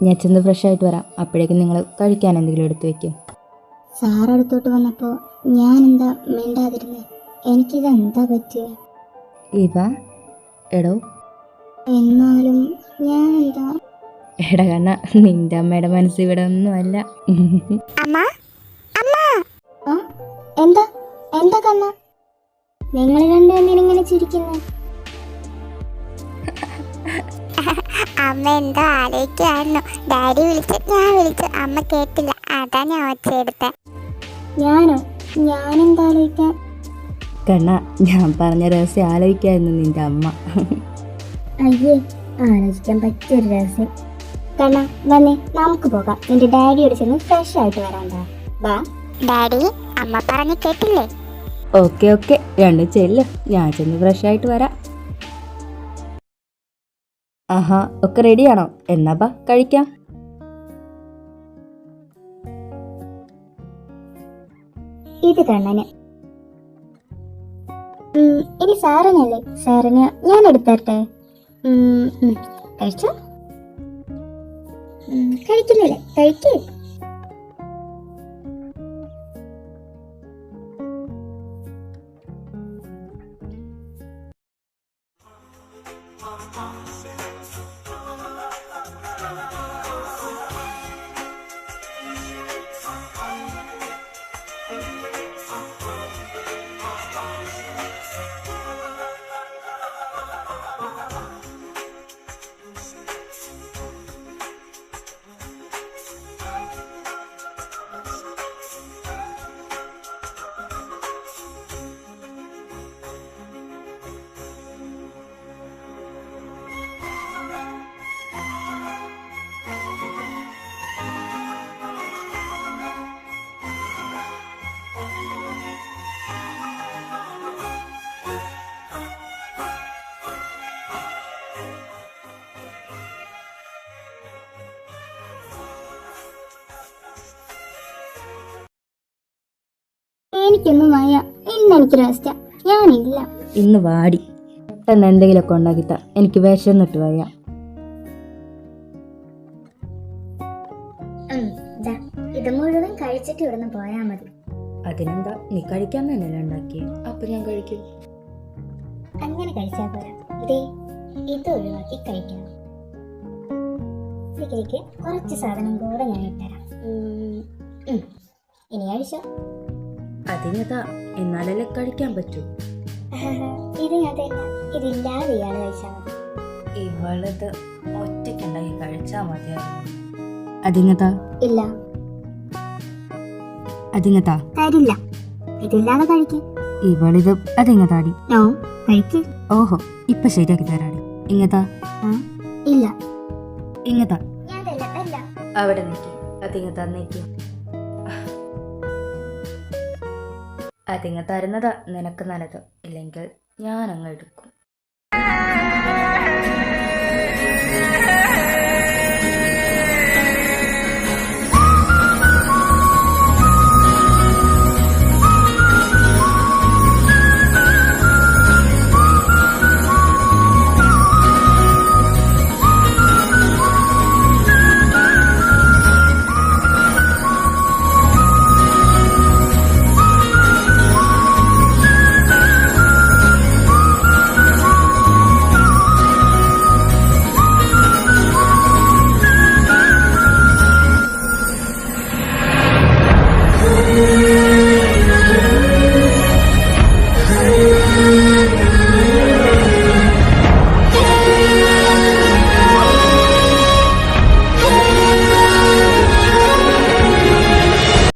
ഞാൻ ചെന്ന് ഫ്രഷ് ആയിട്ട് വരാം. അപ്പോഴേക്കും നിങ്ങൾ കഴിക്കാൻ എന്തെങ്കിലും എടുത്തു വെക്കും. സാറടുത്തോട്ട് വന്നപ്പോൾ ഞാൻ എന്താ മിണ്ടാതിരുന്നേ? എനിക്കിതെന്താ പറ്റിയ? ഇവ എടോ, എന്നാലും ഞാൻ എന്താ? എടാ കണ്ണ, നിന്റെ അമ്മയുടെ മനസ്സ് ഇവിടെ ഒന്നുമല്ല. ആ എന്താ എന്താ കണ്ണ, നിങ്ങൾ രണ്ടുപേരിങ്ങനെ ചിരിക്കുന്നേ? അമ്മ എന്തോ ആലോചിക്കുമായിരുന്നു. ഡാഡി വിളിച്ച് ഞാൻ വിളിച്ചു, അമ്മ കേട്ടില്ല, അതാ ഞാൻ ഒച്ചയെടുത്തെ. ഞാനെന്താ ആലോചിക്കാൻ? കണ്ണ, ഞാൻ പറഞ്ഞ രഹസ്യം ആലോചിക്കായിരുന്നു നിന്റെ അമ്മ. അയ്യേ, ആലോചിക്കാൻ പറ്റിയൊരു രഹസ്യം. കണ്ണ വന്നേ, നമുക്ക് പോകാം. നിന്റെ ഡാഡിയോട് ചെന്ന് ഫ്രഷ് ആയിട്ട് വരാണ്ടാ. വാ. ഡാഡി, അമ്മ പറഞ്ഞു കേട്ടില്ലേ? ഓക്കെ രണ്ടും ചെല്ല്, ഞാൻ ചെന്ന് ഫ്രഷ് ആയിട്ട് വരാം. ആഹാ, ഒക്കെ റെഡിയാണോ? എന്നാ ബാ കഴിക്കാം. ഇത് കണ്ണന്. ഇനി സാറിനല്ലേ? സാറിന് ഞാൻ എടുത്തരട്ടെ? കഴിച്ചോ? കഴിക്കുന്നില്ലേ? കഴിക്കേ. എനിക്കൊന്നും വയ്യ. ഇന്നെനിക്ക് റെസ്റ്റാ. ഞാനില്ല. ഇന്ന് വാടി, പെട്ടെന്ന് എന്തെങ്കിലുമൊക്കെ ഉണ്ടാക്കിത്ത. എനിക്ക് വിശന്നിട്ട് വയ്യ. ഇത് മുഴുവൻ കഴിച്ചിട്ട് ഇവിടുന്ന് പോയാ മതി. അതിനെന്താ, നീ കഴിക്കാൻ തന്നെയല്ലേ ഉണ്ടാക്കിയേ, അപ്പൊ ഞാൻ കഴിക്കും. അങ്ങനെ കഴിച്ചാ പോരാ. ഇത് ഒഴിവാക്കി കഴിക്കണം. ഇതിലേക്ക് കുറച്ച് സാധനം കൂടെ ഞാൻ ഇട്ടുതരാം. ഇനി കഴിച്ചോ. അതിനെതാ, എന്നാലല്ലേ കഴിക്കാൻ പറ്റൂ. ഇത് ഞാൻ തരില്ല. ഇതില്ലാതെ ഇയാള് കഴിച്ചാൽ മതി. ഇവളത് ഒറ്റയ്ക്കുണ്ടാക്കി കഴിച്ചാ മതിയായിരുന്നു. അതിങ്ങത്താ. ഇല്ല, അതിങ്ങത്താ. തരില്ല. ഇതില്ലാതെ കഴിക്കും. ഇവളിത് അതിങ്ങത്താടി. നോ, കഴിക്ക്. ഓഹോ, ഇപ്പൊ ശരിയാക്കി തരാടി. ഇങ്ങത്താ. ഇല്ല, ഇങ്ങത്താ. ഞാൻ തരില്ല. അവിടെ നിൽക്കി. അതിങ്ങത്താ നീക്കി. അതിങ്ങ തരുന്നതാ നിനക്ക് നല്ലത്, ഇല്ലെങ്കിൽ ഞാൻ അങ്ങ് എടുക്കും.